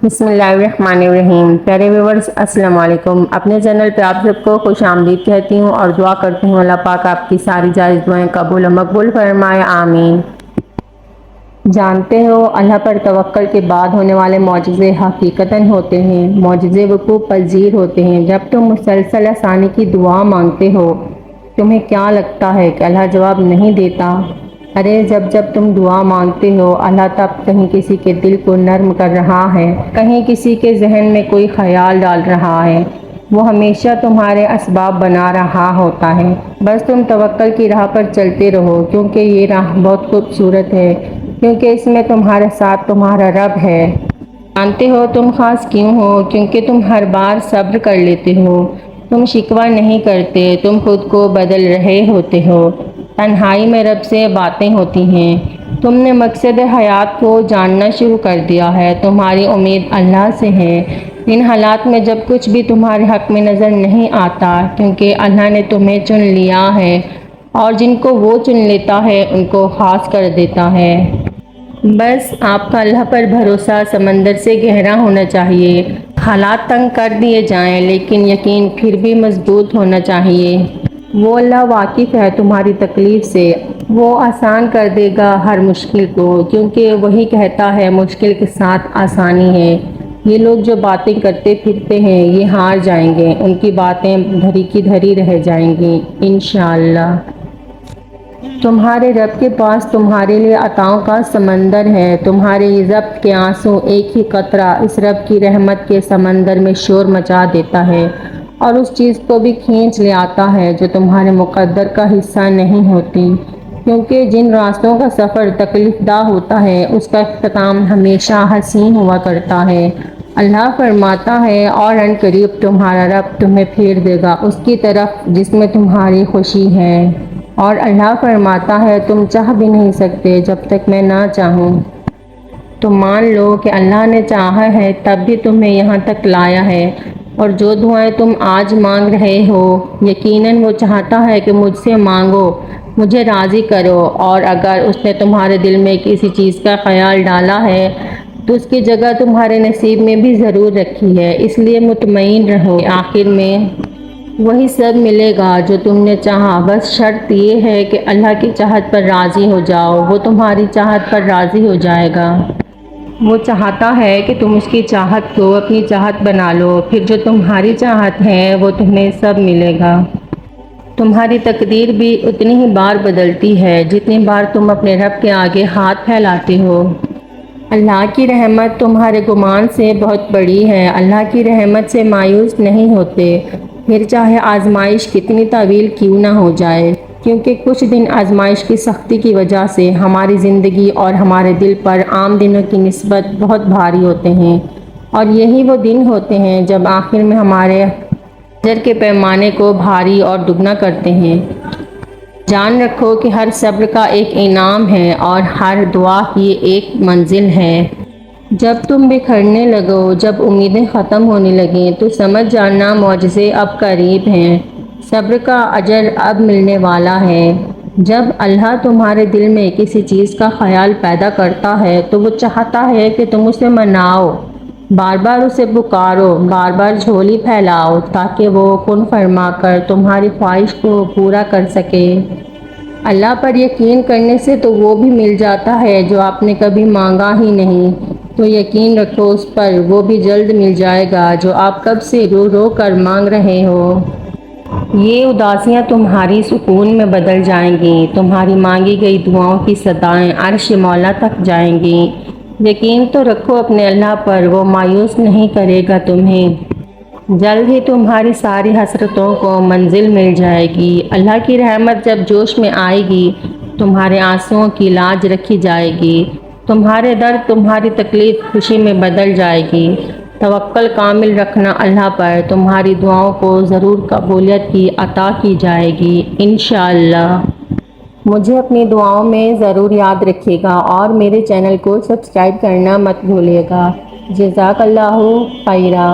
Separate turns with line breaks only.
بسم اللہ الرحمن الرحیم۔ پیارے ویورز السلام علیکم۔ اپنے چینل پہ آپ سب کو خوش آمدید کہتی ہوں اور دعا کرتی ہوں اللہ پاک آپ کی ساری جائز دعائیں قبول و مقبول فرمائے، آمین۔ جانتے ہو اللہ پر توکل کے بعد ہونے والے معجزے حقیقتاً ہوتے ہیں، معجزے وقوع پذیر ہوتے ہیں۔ جب تم مسلسل آسانی کی دعا مانگتے ہو تمہیں کیا لگتا ہے کہ اللہ جواب نہیں دیتا؟ ارے جب تم دعا مانگتے ہو اللہ تب کہیں کسی کے دل کو نرم کر رہا ہے، کہیں کسی کے ذہن میں کوئی خیال ڈال رہا ہے، وہ ہمیشہ تمہارے اسباب بنا رہا ہوتا ہے۔ بس تم توکل کی راہ پر چلتے رہو، کیونکہ یہ راہ بہت خوبصورت ہے، کیونکہ اس میں تمہارے ساتھ تمہارا رب ہے۔ جانتے ہو تم خاص کیوں ہو؟ کیونکہ تم ہر بار صبر کر لیتے ہو، تم شکوہ نہیں کرتے، تم خود کو بدل رہے ہوتے ہو۔ تنہائی میں رب سے باتیں ہوتی ہیں، تم نے مقصد حیات کو جاننا شروع کر دیا ہے، تمہاری امید اللہ سے ہے۔ ان حالات میں جب کچھ بھی تمہارے حق میں نظر نہیں آتا، کیونکہ اللہ نے تمہیں چن لیا ہے اور جن کو وہ چن لیتا ہے ان کو خاص کر دیتا ہے۔ بس آپ کا اللہ پر بھروسہ سمندر سے گہرا ہونا چاہیے۔ حالات تنگ کر دیے جائیں لیکن یقین پھر بھی مضبوط ہونا چاہیے۔ وہ اللہ واقف ہے تمہاری تکلیف سے، وہ آسان کر دے گا ہر مشکل کو، کیونکہ وہی کہتا ہے مشکل کے ساتھ آسانی ہے۔ یہ لوگ جو باتیں کرتے پھرتے ہیں یہ ہار جائیں گے، ان کی باتیں دھری کی دھری رہ جائیں گی انشاءاللہ۔ تمہارے رب کے پاس تمہارے لیے عطاؤں کا سمندر ہے، تمہارے یہ ضبط کے آنسو ایک ہی قطرہ اس رب کی رحمت کے سمندر میں شور مچا دیتا ہے اور اس چیز کو بھی کھینچ لے آتا ہے جو تمہارے مقدر کا حصہ نہیں ہوتی، کیونکہ جن راستوں کا سفر تکلیف دہ ہوتا ہے اس کا اختتام ہمیشہ حسین ہوا کرتا ہے۔ اللہ فرماتا ہے اور عنقریب تمہارا رب تمہیں پھیر دے گا اس کی طرف جس میں تمہاری خوشی ہے، اور اللہ فرماتا ہے تم چاہ بھی نہیں سکتے جب تک میں نہ چاہوں۔ تم مان لو کہ اللہ نے چاہا ہے تب بھی تمہیں یہاں تک لایا ہے، اور جو دعائیں تم آج مانگ رہے ہو یقیناً وہ چاہتا ہے کہ مجھ سے مانگو، مجھے راضی کرو، اور اگر اس نے تمہارے دل میں کسی چیز کا خیال ڈالا ہے تو اس کی جگہ تمہارے نصیب میں بھی ضرور رکھی ہے، اس لیے مطمئن رہو کہ آخر میں وہی سب ملے گا جو تم نے چاہا۔ بس شرط یہ ہے کہ اللہ کی چاہت پر راضی ہو جاؤ، وہ تمہاری چاہت پر راضی ہو جائے گا۔ وہ چاہتا ہے کہ تم اس کی چاہت کو اپنی چاہت بنا لو، پھر جو تمہاری چاہت ہے وہ تمہیں سب ملے گا۔ تمہاری تقدیر بھی اتنی ہی بار بدلتی ہے جتنی بار تم اپنے رب کے آگے ہاتھ پھیلاتے ہو۔ اللہ کی رحمت تمہارے گمان سے بہت بڑی ہے، اللہ کی رحمت سے مایوس نہیں ہوتے، پھر چاہے آزمائش کتنی طویل کیوں نہ ہو جائے، کیونکہ کچھ دن آزمائش کی سختی کی وجہ سے ہماری زندگی اور ہمارے دل پر عام دنوں کی نسبت بہت بھاری ہوتے ہیں، اور یہی وہ دن ہوتے ہیں جب آخر میں ہمارے اجر کے پیمانے کو بھاری اور دگنا کرتے ہیں۔ جان رکھو کہ ہر صبر کا ایک انعام ہے اور ہر دعا کی ایک منزل ہے۔ جب تم بکھرنے لگو، جب امیدیں ختم ہونے لگیں تو سمجھ جانا معجزے اب قریب ہیں، صبر کا اجر اب ملنے والا ہے۔ جب اللہ تمہارے دل میں کسی چیز کا خیال پیدا کرتا ہے تو وہ چاہتا ہے کہ تم اسے مناؤ، بار بار اسے پکارو، بار بار جھولی پھیلاؤ تاکہ وہ کن فرما کر تمہاری خواہش کو پورا کر سکے۔ اللہ پر یقین کرنے سے تو وہ بھی مل جاتا ہے جو آپ نے کبھی مانگا ہی نہیں، تو یقین رکھو اس پر وہ بھی جلد مل جائے گا جو آپ کب سے رو رو کر مانگ رہے ہو۔ یہ اداسیاں تمہاری سکون میں بدل جائیں گی، تمہاری مانگی گئی دعاؤں کی صدائیں عرش مولا تک جائیں گی۔ یقین تو رکھو اپنے اللہ پر، وہ مایوس نہیں کرے گا تمہیں۔ جلد ہی تمہاری ساری حسرتوں کو منزل مل جائے گی۔ اللہ کی رحمت جب جوش میں آئے گی تمہارے آنسوؤں کی لاج رکھی جائے گی، تمہارے درد تمہاری تکلیف خوشی میں بدل جائے گی۔ توکل کامل رکھنا اللہ پر، تمہاری دعاؤں کو ضرور قبولیت کی عطا کی جائے گی انشاءاللہ۔ مجھے اپنی دعاؤں میں ضرور یاد رکھیے گا اور میرے چینل کو سبسکرائب کرنا مت بھولیے گا۔ جزاک اللہ خیرا۔